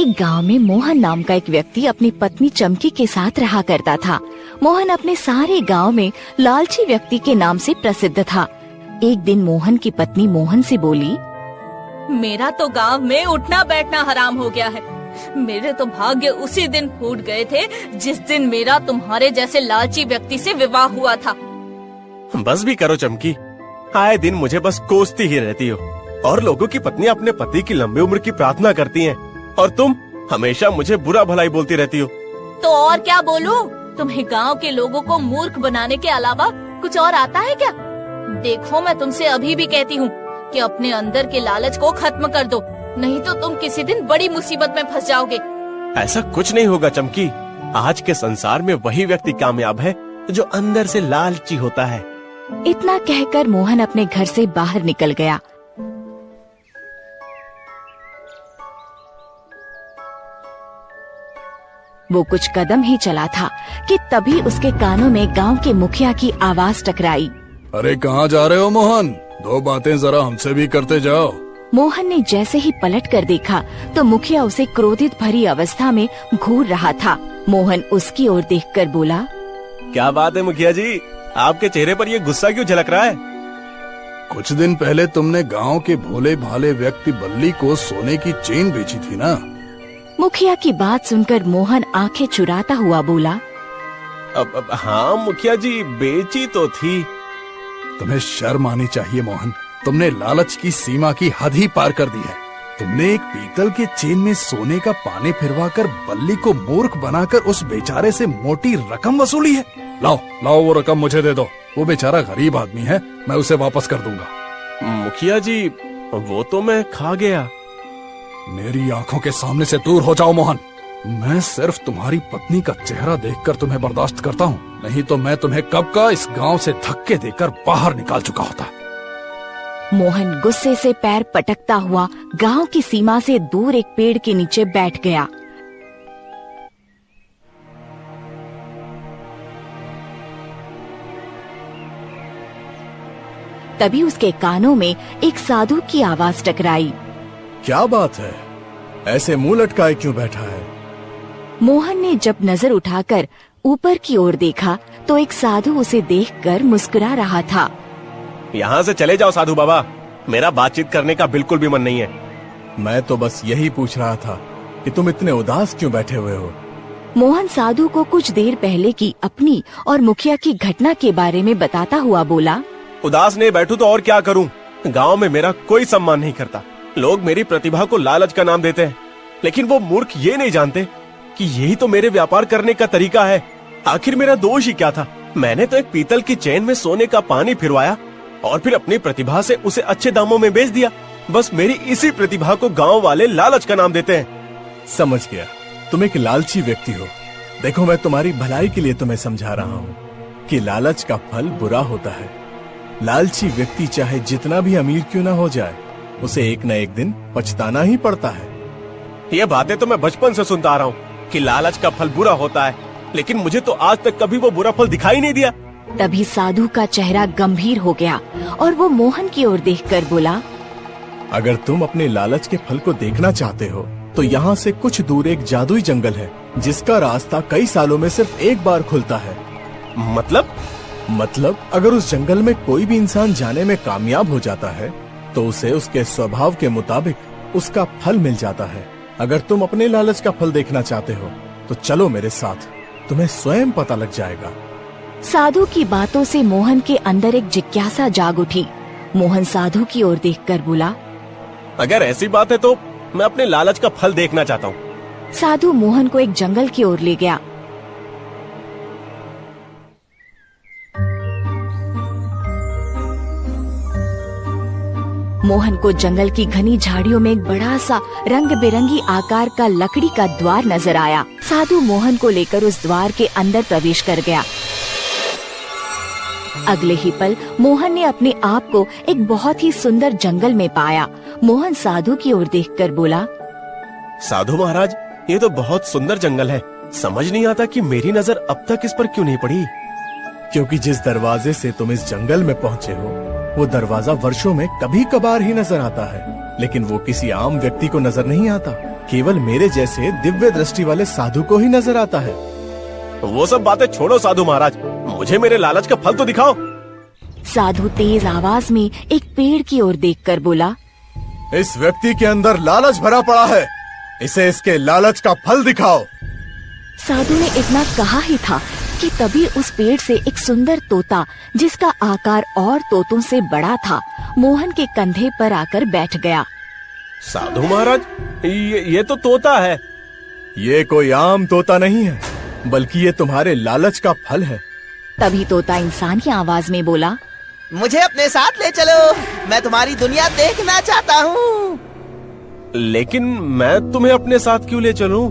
एक गांव में मोहन नाम का एक व्यक्ति अपनी पत्नी चमकी के साथ रहा करता था। मोहन अपने सारे गांव में लालची व्यक्ति के नाम से प्रसिद्ध था। एक दिन मोहन की पत्नी मोहन से बोली, मेरा तो गांव में उठना बैठना हराम हो गया है। मेरे तो भाग्य उसी दिन फूट गए थे जिस दिन मेरा तुम्हारे जैसे लालची व्यक्ति से विवाह हुआ था। बस भी करो चमकी, आए दिन मुझे बस कोसती ही रहती हो। और लोगों की पत्नियां अपने पति की लंबी उम्र की प्रार्थना करती हैं, और तुम हमेशा मुझे बुरा भलाई बोलती रहती हो। तो और क्या बोलूं? तुम्हें गांव के लोगों को मूर्ख बनाने के अलावा कुछ और आता है क्या? देखो, मैं तुमसे अभी भी कहती हूँ कि अपने अंदर के लालच को खत्म कर दो, नहीं तो तुम किसी दिन बड़ी मुसीबत में फंस जाओगे। ऐसा कुछ नहीं होगा चमकी। आज के संसार में वही व्यक्ति कामयाब है जो अंदर से लालची होता है। इतना कहकर मोहन अपने घर से बाहर निकल गया। वो कुछ कदम ही चला था कि तभी उसके कानों में गांव के मुखिया की आवाज टकराई। अरे कहाँ जा रहे हो मोहन? दो बातें जरा हमसे भी करते जाओ। मोहन ने जैसे ही पलट कर देखा तो मुखिया उसे क्रोधित भरी अवस्था में घूर रहा था। मोहन उसकी ओर देखकर बोला, क्या बात है मुखिया जी, आपके चेहरे पर ये गुस्सा क्यों झलक रहा है? कुछ दिन पहले तुमने गांव के भोले भाले व्यक्ति बल्ली को सोने की चेन बेची थी ना? मुखिया की बात सुनकर मोहन आंखें चुराता हुआ बोला, अब हाँ मुखिया जी, बेची तो थी। तुम्हें शर्म आनी चाहिए मोहन, तुमने लालच की सीमा की हद ही पार कर दी है। तुमने एक पीतल के चेन में सोने का पानी फिरवाकर बल्ली को मूर्ख बनाकर उस बेचारे से मोटी रकम वसूली है। लाओ लाओ वो रकम मुझे दे दो, वो बेचारा गरीब आदमी है, मैं उसे वापस कर दूंगा। मुखिया जी, वो तो मैं खा गया। मेरी आंखों के सामने से दूर हो जाओ मोहन। मैं सिर्फ तुम्हारी पत्नी का चेहरा देखकर तुम्हें बर्दाश्त करता हूँ, नहीं तो मैं तुम्हें कब का इस गांव से धक्के देकर बाहर निकाल चुका होता। मोहन गुस्से से पैर पटकता हुआ गांव की सीमा से दूर एक पेड़ के नीचे बैठ गया। तभी उसके कानों में एक साधु की आवाज टकराई। क्या बात है, ऐसे मुंह लटकाए क्यों बैठा है? मोहन ने जब नजर उठाकर ऊपर की ओर देखा तो एक साधु उसे देखकर मुस्कुरा रहा था। यहाँ से चले जाओ साधु बाबा, मेरा बातचीत करने का बिल्कुल भी मन नहीं है। मैं तो बस यही पूछ रहा था कि तुम इतने उदास क्यों बैठे हुए हो? मोहन साधु को कुछ देर पहले की अपनी और मुखिया की घटना के बारे में बताता हुआ बोला, उदास नहीं बैठूं तो और क्या करूं? गांव में मेरा कोई सम्मान नहीं करता। लोग मेरी प्रतिभा को लालच का नाम देते हैं, लेकिन वो मूर्ख ये नहीं जानते कि यही तो मेरे व्यापार करने का तरीका है। आखिर मेरा दोष ही क्या था? मैंने तो एक पीतल की चेन में सोने का पानी फिरवाया और फिर अपनी प्रतिभा से उसे अच्छे दामों में बेच दिया। बस मेरी इसी प्रतिभा को गांव वाले लालच का नाम देते हैं। समझ गया, तुम एक लालची व्यक्ति हो। देखो, मैं तुम्हारी भलाई के लिए तुम्हें समझा रहा हूँ कि लालच का फल बुरा होता है। लालची व्यक्ति चाहे जितना भी अमीर क्यों ना हो जाए, उसे एक न एक दिन पछताना ही पड़ता है। ये बातें तो मैं बचपन से सुनता आ रहा हूँ कि लालच का फल बुरा होता है, लेकिन मुझे तो आज तक कभी वो बुरा फल दिखाई नहीं दिया। तभी साधु का चेहरा गंभीर हो गया और वो मोहन की ओर देखकर बोला, अगर तुम अपने लालच के फल को देखना चाहते हो तो यहाँ से कुछ दूर एक जादुई जंगल है, जिसका रास्ता कई सालों में सिर्फ एक बार खुलता है। मतलब अगर उस जंगल में कोई भी इंसान जाने में कामयाब हो जाता है तो उसे उसके स्वभाव के मुताबिक उसका फल मिल जाता है। अगर तुम अपने लालच का फल देखना चाहते हो तो चलो मेरे साथ, तुम्हें स्वयं पता लग जाएगा। साधु की बातों से मोहन के अंदर एक जिज्ञासा जाग उठी। मोहन साधु की ओर देखकर बोला, अगर ऐसी बात है तो मैं अपने लालच का फल देखना चाहता हूँ। साधु मोहन को एक जंगल की ओर ले गया। मोहन को जंगल की घनी झाड़ियों में एक बड़ा सा रंग बिरंगी आकार का लकड़ी का द्वार नजर आया। साधु मोहन को लेकर उस द्वार के अंदर प्रवेश कर गया। अगले ही पल मोहन ने अपने आप को एक बहुत ही सुंदर जंगल में पाया। मोहन साधु की ओर देखकर बोला, साधु महाराज, ये तो बहुत सुंदर जंगल है। समझ नहीं आता कि मेरी नजर अब तक इस पर क्यों नहीं पड़ी। क्योंकि जिस दरवाजे से तुम इस जंगल में पहुँचे हो वो दरवाजा वर्षों में कभी कभार ही नजर आता है, लेकिन वो किसी आम व्यक्ति को नजर नहीं आता। केवल मेरे जैसे दिव्य दृष्टि वाले साधु को ही नजर आता है। वो सब बातें छोड़ो साधु महाराज, मुझे मेरे लालच का फल तो दिखाओ। साधु तेज आवाज में एक पेड़ की ओर देखकर बोला, इस व्यक्ति के अंदर लालच भरा पड़ा है, इसे इसके लालच का फल दिखाओ। साधु ने इतना कहा ही था कि तभी उस पेड़ से एक सुंदर तोता, जिसका आकार और तोतों से बड़ा था, मोहन के कंधे पर आकर बैठ गया। साधु महाराज, ये तो तोता है। ये कोई आम तोता नहीं है, बल्कि ये तुम्हारे लालच का फल है। तभी तोता इंसानी आवाज में बोला, मुझे अपने साथ ले चलो, मैं तुम्हारी दुनिया देखना चाहता हूँ। लेकिन मैं तुम्हें अपने साथ क्यों ले चलूं?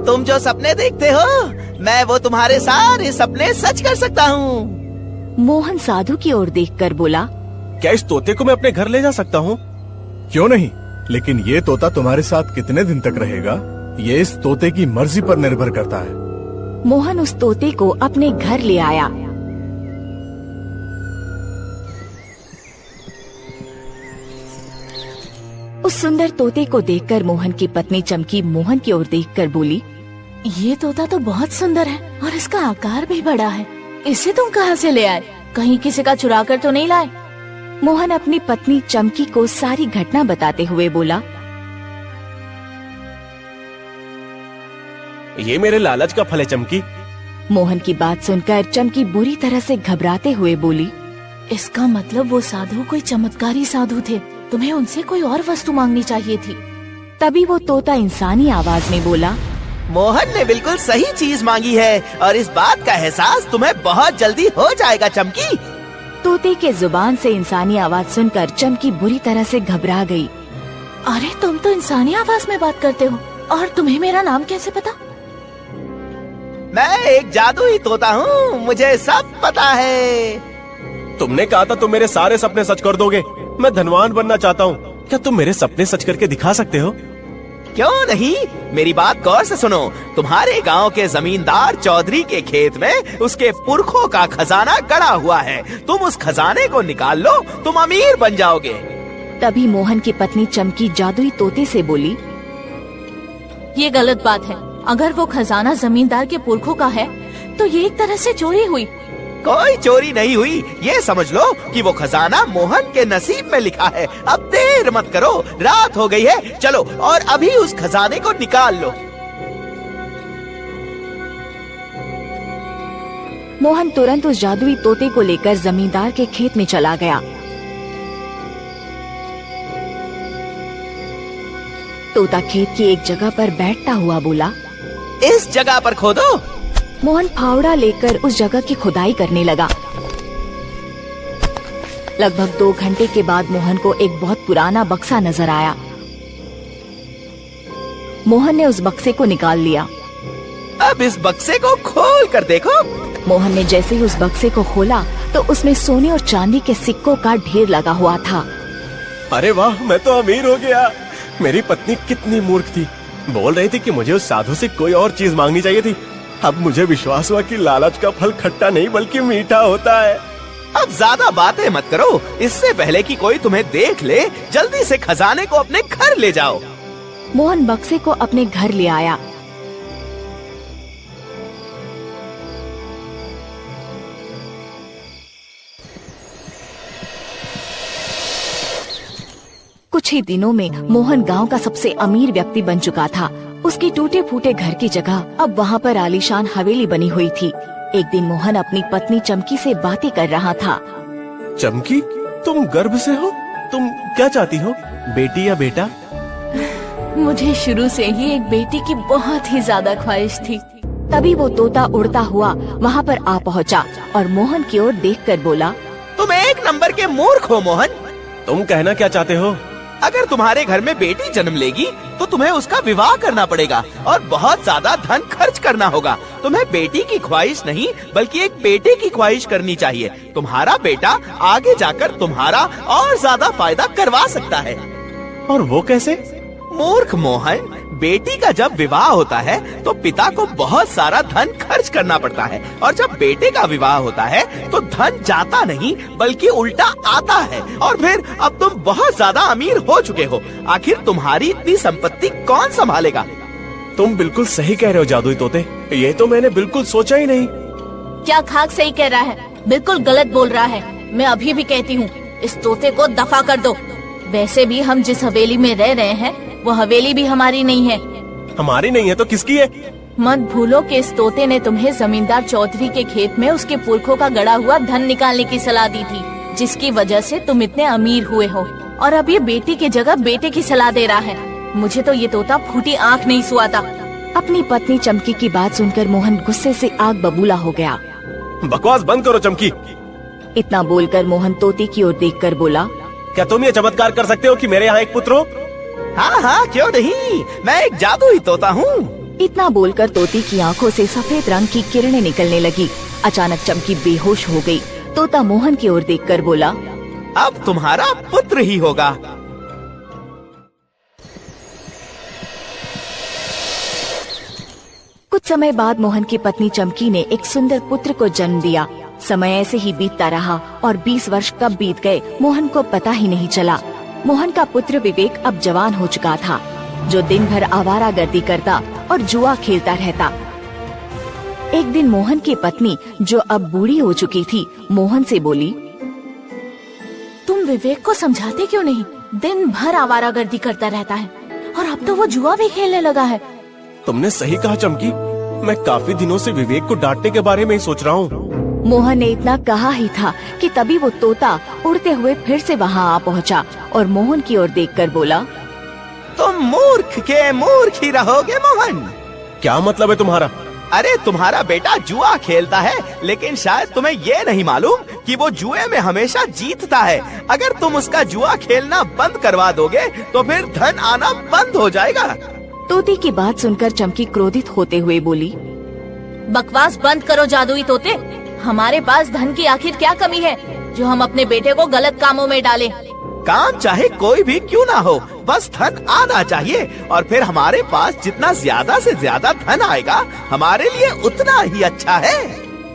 तुम जो सपने देखते हो, मैं वो तुम्हारे सारे सपने सच कर सकता हूँ। मोहन साधु की ओर देखकर बोला, क्या इस तोते को मैं अपने घर ले जा सकता हूँ? क्यों नहीं, लेकिन ये तोता तुम्हारे साथ कितने दिन तक रहेगा, ये इस तोते की मर्जी पर निर्भर करता है। मोहन उस तोते को अपने घर ले आया। उस सुंदर तोते को देखकर मोहन की पत्नी चमकी मोहन की ओर देखकर बोली, ये तोता तो बहुत सुंदर है और इसका आकार भी बड़ा है। इसे तुम कहाँ से ले आए? कहीं किसी का चुरा कर तो नहीं लाए? मोहन अपनी पत्नी चमकी को सारी घटना बताते हुए बोला, ये मेरे लालच का फल है चमकी। मोहन की बात सुनकर चमकी बुरी तरह से घबराते हुए बोली, इसका मतलब वो साधु कोई चमत्कारी साधु थे, तुम्हें उनसे कोई और वस्तु मांगनी चाहिए थी। तभी वो तोता इंसानी आवाज में बोला, मोहन ने बिल्कुल सही चीज मांगी है और इस बात का एहसास तुम्हें बहुत जल्दी हो जाएगा चमकी। तोते के जुबान से इंसानी आवाज सुनकर चमकी बुरी तरह से घबरा गई। अरे तुम तो इंसानी आवाज में बात करते हो, और तुम्हें मेरा नाम कैसे पता? मैं एक जादुई तोता हूँ, मुझे सब पता है। तुमने कहा था तुम मेरे सारे सपने सच कर दोगे। मैं धनवान बनना चाहता हूँ, क्या तुम मेरे सपने सच करके दिखा सकते हो? क्यों नहीं, मेरी बात गौर से सुनो। तुम्हारे गांव के जमींदार चौधरी के खेत में उसके पुरखों का खजाना गड़ा हुआ है। तुम उस खजाने को निकाल लो, तुम अमीर बन जाओगे। तभी मोहन की पत्नी चमकी जादुई तोते से बोली, ये गलत बात है। अगर वो खजाना जमींदार के पुरखों का है तो ये एक तरह से चोरी हुई। कोई चोरी नहीं हुई, ये समझ लो कि वो खजाना मोहन के नसीब में लिखा है। अब देर मत करो, रात हो गई है, चलो और अभी उस खजाने को निकाल लो। मोहन तुरंत उस जादुई तोते को लेकर जमींदार के खेत में चला गया। तोता खेत की एक जगह पर बैठता हुआ बोला, इस जगह पर खोदो। मोहन फावड़ा लेकर उस जगह की खुदाई करने लगा। लगभग 2 घंटे के बाद मोहन को एक बहुत पुराना बक्सा नजर आया। मोहन ने उस बक्से को निकाल लिया। अब इस बक्से को खोल कर देखो। मोहन ने जैसे ही उस बक्से को खोला तो उसमें सोने और चांदी के सिक्कों का ढेर लगा हुआ था। अरे वाह, मैं तो अमीर हो गया। मेरी पत्नी कितनी मूर्ख थी, बोल रही थी कि मुझे उस साधु से कोई और चीज मांगनी चाहिए थी। अब मुझे विश्वास हुआ कि लालच का फल खट्टा नहीं बल्कि मीठा होता है। अब ज्यादा बातें मत करो, इससे पहले कि कोई तुम्हें देख ले, जल्दी से खजाने को अपने घर ले जाओ। मोहन बक्से को अपने घर ले आया। कुछ ही दिनों में मोहन गांव का सबसे अमीर व्यक्ति बन चुका था। उसके टूटे फूटे घर की जगह अब वहाँ पर आलीशान हवेली बनी हुई थी। एक दिन मोहन अपनी पत्नी चमकी से बातें कर रहा था। चमकी, तुम गर्भ से हो? तुम क्या चाहती हो, बेटी या बेटा? मुझे शुरू से ही एक बेटी की बहुत ही ज्यादा ख्वाहिश थी। तभी वो तोता उड़ता हुआ वहाँ पर आ पहुँचा और मोहन की ओर देखकर बोला, तुम एक नंबर के मूर्ख हो मोहन। तुम कहना क्या चाहते हो? अगर तुम्हारे घर में बेटी जन्म लेगी तो तुम्हें उसका विवाह करना पड़ेगा और बहुत ज्यादा धन खर्च करना होगा। तुम्हें बेटी की ख्वाहिश नहीं बल्कि एक बेटे की ख्वाहिश करनी चाहिए। तुम्हारा बेटा आगे जाकर तुम्हारा और ज्यादा फायदा करवा सकता है। और वो कैसे? मूर्ख मोहन, बेटी का जब विवाह होता है तो पिता को बहुत सारा धन खर्च करना पड़ता है, और जब बेटे का विवाह होता है तो धन जाता नहीं बल्कि उल्टा आता है। और फिर अब तुम बहुत ज्यादा अमीर हो चुके हो, आखिर तुम्हारी इतनी संपत्ति कौन संभालेगा? तुम बिल्कुल सही कह रहे हो जादुई तोते, ये तो मैंने बिल्कुल सोचा ही नहीं। क्या खाक सही कह रहा है? बिल्कुल गलत बोल रहा है। मैं अभी भी कहती हूँ, इस तोते को दफा कर दो। वैसे भी हम जिस हवेली में रह रहे हैं वो हवेली भी हमारी नहीं है। हमारी नहीं है तो किसकी है? मत भूलो कि इस तोते ने तुम्हें जमींदार चौधरी के खेत में उसके पुरखों का गड़ा हुआ धन निकालने की सलाह दी थी, जिसकी वजह से तुम इतने अमीर हुए हो। और अब ये बेटी की जगह बेटे की सलाह दे रहा है। मुझे तो ये तोता फूटी आँख नहीं सुहाता। अपनी पत्नी चमकी की बात सुनकर मोहन गुस्से से आग बबूला हो गया। बकवास बंद करो चमकी। इतना बोलकर मोहन तोते की ओर देखकर बोला, क्या तुम ये चमत्कार कर सकते हो कि मेरे यहाँ एक पुत्र हो? हाँ हाँ, क्यों नहीं, मैं एक जादुई तोता हूँ। इतना बोलकर तोते की आंखों से सफेद रंग की किरणें निकलने लगी। अचानक चमकी बेहोश हो गई। तोता मोहन की ओर देखकर बोला, अब तुम्हारा पुत्र ही होगा। कुछ समय बाद मोहन की पत्नी चमकी ने एक सुंदर पुत्र को जन्म दिया। समय ऐसे ही बीतता रहा और 20 वर्ष कब बीत गए मोहन को पता ही नहीं चला। मोहन का पुत्र विवेक अब जवान हो चुका था, जो दिन भर आवारागर्दी करता और जुआ खेलता रहता। एक दिन मोहन की पत्नी, जो अब बूढ़ी हो चुकी थी, मोहन से बोली, तुम विवेक को समझाते क्यों नहीं? दिन भर आवारागर्दी करता रहता है और अब तो वो जुआ भी खेलने लगा है। तुमने सही कहा चमकी, मैं काफी दिनों से विवेक को डांटने के बारे में ही सोच रहा हूँ। मोहन ने इतना कहा ही था कि तभी वो तोता उड़ते हुए फिर से वहाँ आ पहुँचा और मोहन की ओर देखकर बोला, तुम मूर्ख के मूर्ख ही रहोगे मोहन। क्या मतलब है तुम्हारा? अरे तुम्हारा बेटा जुआ खेलता है, लेकिन शायद तुम्हें ये नहीं मालूम कि वो जुए में हमेशा जीतता है। अगर तुम उसका जुआ खेलना बंद करवा दोगे तो फिर धन आना बंद हो जाएगा। तोते की बात सुनकर चमकी क्रोधित होते हुए बोली, बकवास बंद करो जादुई तोते। हमारे पास धन की आखिर क्या कमी है जो हम अपने बेटे को गलत कामों में डालें? काम चाहे कोई भी क्यों ना हो, बस धन आना चाहिए, और फिर हमारे पास जितना ज्यादा से ज्यादा धन आएगा हमारे लिए उतना ही अच्छा है।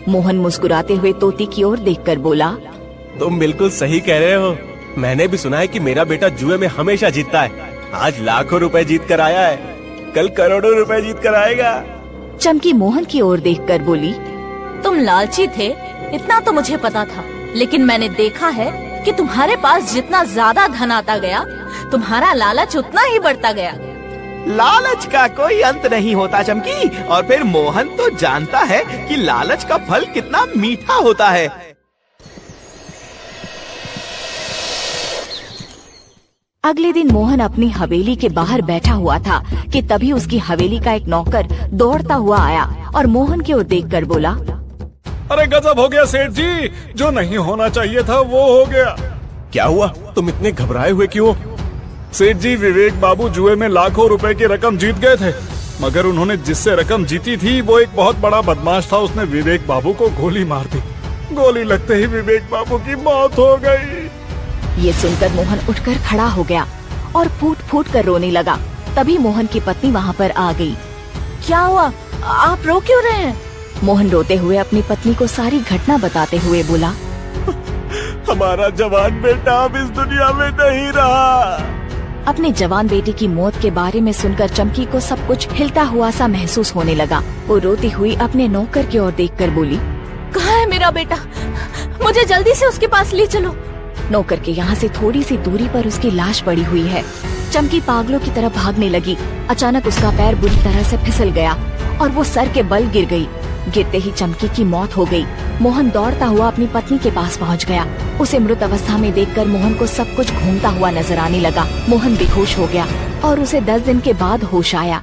मोहन मुस्कुराते हुए तोते की ओर देखकर बोला, तुम बिल्कुल सही कह रहे हो। मैंने भी सुना है कि मेरा बेटा जुए में हमेशा जीतता है। आज लाखों रुपए जीत कर आया है, कल करोड़ों रुपए जीत कर आएगा। चमकी मोहन की ओर देखकर बोली, तुम लालची थे, इतना तो मुझे पता था, लेकिन मैंने देखा है कि तुम्हारे पास जितना ज्यादा धन आता गया, तुम्हारा लालच उतना ही बढ़ता गया। लालच का कोई अंत नहीं होता चमकी, और फिर मोहन तो जानता है कि लालच का फल कितना मीठा होता है। अगले दिन मोहन अपनी हवेली के बाहर बैठा हुआ था कि तभी उसकी हवेली का एक नौकर दौड़ता हुआ आया और मोहन की ओर देखकर बोला, अरे गजब हो गया सेठ जी, जो नहीं होना चाहिए था वो हो गया। क्या हुआ? तुम इतने घबराए हुए क्यों? सेठ जी, विवेक बाबू जुए में लाखों रुपए की रकम जीत गए थे, मगर उन्होंने जिससे रकम जीती थी वो एक बहुत बड़ा बदमाश था। उसने विवेक बाबू को गोली मार दी। गोली लगते ही विवेक बाबू की मौत हो गई। ये सुनकर मोहन उठकर खड़ा हो गया और फूट फूट कर रोने लगा। तभी मोहन की पत्नी वहाँ पर आ गई। क्या हुआ? आप रो क्यों रहे हैं? मोहन रोते हुए अपनी पत्नी को सारी घटना बताते हुए बोला, हमारा जवान बेटा अब इस दुनिया में नहीं रहा। अपने जवान बेटे की मौत के बारे में सुनकर चमकी को सब कुछ हिलता हुआ सा महसूस होने लगा। वो रोती हुई अपने नौकर की ओर देखकर बोली, कहाँ है मेरा बेटा? मुझे जल्दी से उसके पास ले चलो। नौकर के यहाँ से थोड़ी सी दूरी पर उसकी लाश पड़ी हुई है। चमकी पागलों की तरह भागने लगी। अचानक उसका पैर बुरी तरह से फिसल गया और वो सर के बल गिर गई। गिरते ही चमकी की मौत हो गई। मोहन दौड़ता हुआ अपनी पत्नी के पास पहुंच गया। उसे मृत अवस्था में देखकर मोहन को सब कुछ घूमता हुआ नजर आने लगा। मोहन बेहोश हो गया और उसे 10 दिन के बाद होश आया।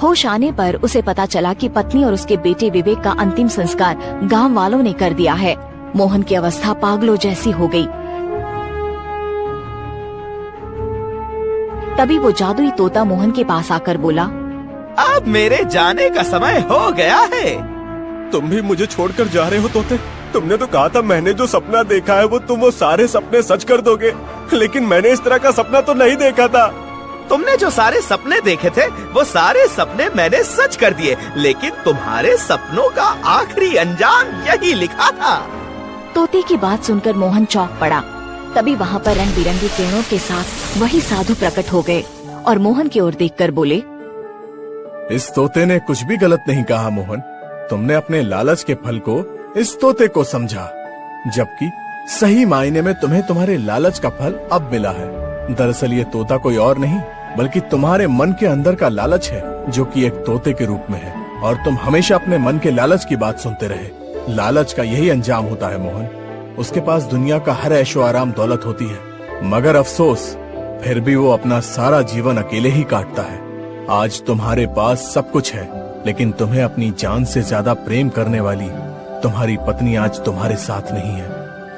होश आने पर उसे पता चला कि पत्नी और उसके बेटे विवेक का अंतिम संस्कार गांव वालों ने कर दिया है। मोहन की अवस्था पागलों जैसी हो गई। तभी वो जादुई तोता मोहन के पास आकर बोला, अब मेरे जाने का समय हो गया है। तुम भी मुझे छोड़कर जा रहे हो तोते? तुमने तो कहा था मैंने जो सपना देखा है तुम वो सारे सपने सच कर दोगे, लेकिन मैंने इस तरह का सपना तो नहीं देखा था। तुमने जो सारे सपने देखे थे वो सारे सपने मैंने सच कर दिए, लेकिन तुम्हारे सपनों का आखिरी अंजाम यही लिखा था। तोते की बात सुनकर मोहन चौंक पड़ा। तभी वहाँ पर रंग बिरंगे किरणों के साथ वही साधु प्रकट हो गए और मोहन की ओर देखकर बोले, इस तोते ने कुछ भी गलत नहीं कहा मोहन। तुमने अपने लालच के फल को इस तोते को समझा, जबकि सही मायने में तुम्हें तुम्हारे लालच का फल अब मिला है। दरअसल ये तोता कोई और नहीं बल्कि तुम्हारे मन के अंदर का लालच है, जो कि एक तोते के रूप में है, और तुम हमेशा अपने मन के लालच की बात सुनते रहे। लालच का यही अंजाम होता है मोहन। उसके पास दुनिया का हर ऐशो आराम दौलत होती है, मगर अफसोस फिर भी वो अपना सारा जीवन अकेले ही काटता है। आज तुम्हारे पास सब कुछ है, लेकिन तुम्हें अपनी जान से ज्यादा प्रेम करने वाली तुम्हारी पत्नी आज तुम्हारे साथ नहीं है,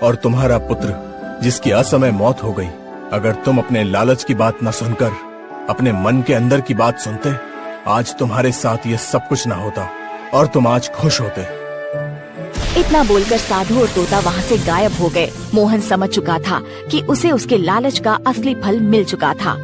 और तुम्हारा पुत्र जिसकी असमय मौत हो गई। अगर तुम अपने लालच की बात न सुनकर अपने मन के अंदर की बात सुनते, आज तुम्हारे साथ ये सब कुछ ना होता और तुम आज खुश होते। इतना बोलकर साधु और तोता वहाँ से गायब हो गए। मोहन समझ चुका था कि उसे उसके लालच का असली फल मिल चुका था।